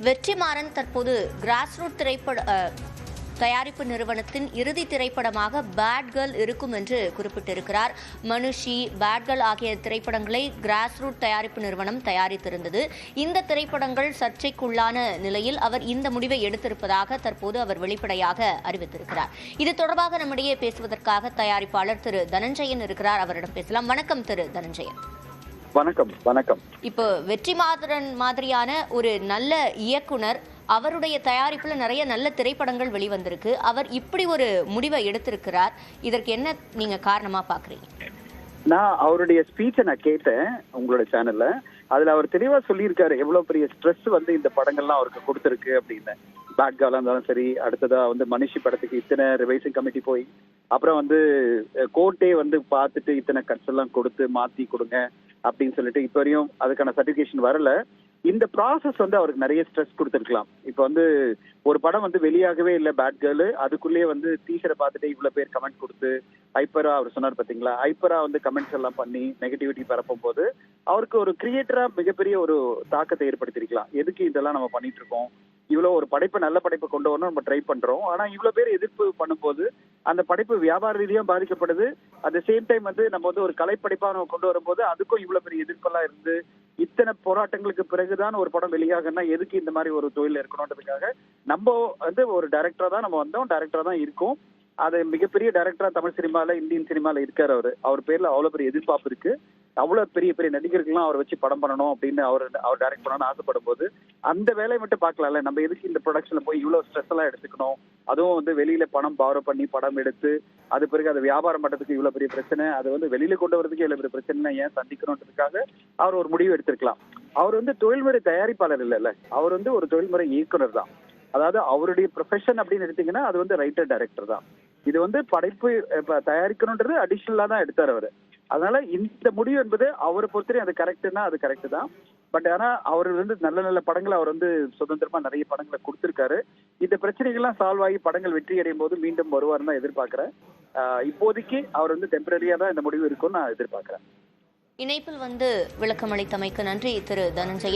வெற்றிமாறன் தற்போது கிராஸ்ரூட் தயாரிப்பு நிறுவனத்தின் இறுதி திரைப்படமாக பேட் கேர்ள் இருக்கும் என்று குறிப்பிட்டிருக்கிறார். மனுஷி, பேட் கேர்ள் ஆகிய திரைப்படங்களை கிராஸ்ரூட் தயாரிப்பு நிறுவனம் தயாரித்திருந்தது. இந்த திரைப்படங்கள் சர்ச்சைக்குள்ளான நிலையில் அவர் இந்த முடிவை எடுத்திருப்பதாக தற்போது அவர் வெளிப்படையாக அறிவித்திருக்கிறார். இது தொடர்பாக நம்மிடையே பேசுவதற்காக தயாரிப்பாளர் திரு தனஞ்சயன் இருக்கிறார். அவரிடம் பேசலாம். வணக்கம் திரு தனஞ்சயன். வணக்கம். வணக்கம். இப்போ வெற்றிமாறன் மாதிரியான ஒரு நல்ல இயக்குனர், அவருடைய தயாரிப்புல நிறைய நல்ல திரைப்படங்கள் வெளிவந்திருக்கு. அவர் இப்படி ஒரு முடிவை எடுத்திருக்கிறார். இதற்கு என்ன நீங்க காரணமா பாக்குறீங்க? நான் அவருடைய ஸ்பீச்சை நான் கேட்டேன் உங்களோட சேனல்ல. அதுல அவர் தெளிவா சொல்லியிருக்காரு எவ்வளவு பெரிய ஸ்ட்ரெஸ் இந்த படங்கள்லாம் அவருக்கு கொடுத்துருக்கு அப்படின்னு. பேட் கேர்ளா இருந்தாலும் சரி, அடுத்ததா மனுஷி படத்துக்கு இத்தனை ரிவைசிங் கமிட்டி போய் அப்புறம் கோர்ட்டே பார்த்துட்டு இத்தனை கட்ஸ் எல்லாம் கொடுத்து மாத்தி கொடுங்க அப்படின்னு சொல்லிட்டு இப்ப வரையும் அதுக்கான சர்டிபிகேஷன் வரல. இந்த ப்ராசஸ் அவருக்கு நிறைய ஸ்ட்ரெஸ் கொடுத்துருக்கலாம். இப்ப ஒரு படம் வெளியாகவே இல்லை பேட் கேர்ள், அதுக்குள்ளேயே டீச்சரை பார்த்துட்டு இவ்வளவு பேர் கமெண்ட் கொடுத்து ஹைப்பரா அவர் சொன்னார் பாத்தீங்களா, ஹைப்பரா கமெண்ட்ஸ் எல்லாம் பண்ணி நெகட்டிவிட்டி பரப்பும் போது அவருக்கு ஒரு கிரியேட்டரா மிகப்பெரிய ஒரு தாக்கத்தை ஏற்படுத்திருக்கலாம். எதுக்கு இதெல்லாம் நம்ம பண்ணிட்டு இருக்கோம், இவ்வளவு ஒரு படைப்பை நல்ல படைப்பை கொண்டு வரணும் நம்ம ட்ரை பண்றோம், ஆனா இவ்வளவு பேர் எதிர்ப்பு பண்ணும்போது அந்த படைப்பு வியாபார ரீதியா பாதிக்கப்படுது. அட் த சேம் டைம் நம்ம ஒரு கலைப்படைப்பா நம்ம கொண்டு வரும்போது அதுக்கும் இவ்வளவு பெரிய எதிர்ப்பெல்லாம் இருந்து இத்தனை போராட்டங்களுக்கு பிறகுதான் ஒரு படம் வெளியாகனா எதுக்கு இந்த மாதிரி ஒரு தொழில் இருக்கணும்ன்றதுக்காக நம்ம ஒரு டைரக்டரா தான் நம்ம வந்தோம், டைரக்டரா தான் இருக்கோம். அது மிகப்பெரிய டைரக்டரா தமிழ் சினிமால, இந்தியன் சினிமால இருக்காரு அவரு. அவர் பேர்ல அவ்வளவு பெரிய எதிர்பார்ப்பு இருக்கு. அவ்வளவு பெரிய பெரிய நடிகர்கள்லாம் அவர் வச்சு படம் பண்ணணும் அப்படின்னு அவர் டைரக்ட் பண்ணணும்னு ஆசைப்படும் போது அந்த வேலையை மட்டும் பார்க்கலாம்ல. நம்ம எதுக்கு இந்த ப்ரொடக்ஷன்ல போய் இவ்வளவு ஸ்ட்ரெஸ் எல்லாம் எடுத்துக்கணும், அதுவும் வெளியில பணம் பாரோ பண்ணி படம் எடுத்து அது பிறகு அது வியாபாரம் பண்றதுக்கு இவ்வளவு பெரிய பிரச்சனை, அது வெளியில கொண்டு வரதுக்கு இவ்வளவு பெரிய பிரச்சனை ஏன் சந்திக்கணும்ன்றதுக்காக அவர் ஒரு முடிவு எடுத்திருக்கலாம். அவர் தொழில்முறை தயாரிப்பாளர் இல்லைல்ல, அவர் ஒரு தொழில்முறை இயக்குனர் தான். அதாவது அவருடைய ப்ரொஃபஷன் அப்படின்னு எடுத்தீங்கன்னா அது ரைட்டர் டைரக்டர் தான். இது படைப்பு தயாரிக்கணும்ன்றது அடிஷனலா தான் எடுத்தார் அவரு. அதனால இந்த முடிவு என்பது அவரை பொறுத்தவரை அது கரெக்ட்னா அது கரெக்ட் தான். பட் ஆனா அவர் நல்ல நல்ல படங்களை அவர் சுதந்திரமா நிறைய படங்களை கொடுத்திருக்காரு. இந்த பிரச்சனைகள்லாம் சால்வ் ஆகி படங்கள் வெற்றி அடையும் போது மீண்டும் வருவாருன்னு தான் எதிர்பார்க்கிறேன். இப்போதைக்கு அவர் டெம்பரரியா தான் இந்த முடிவு இருக்கும்னு நான் எதிர்பார்க்கிறேன். இணைப்பில் விளக்கம் அளித்தமைக்கு நன்றி திரு தனஞ்சயன்.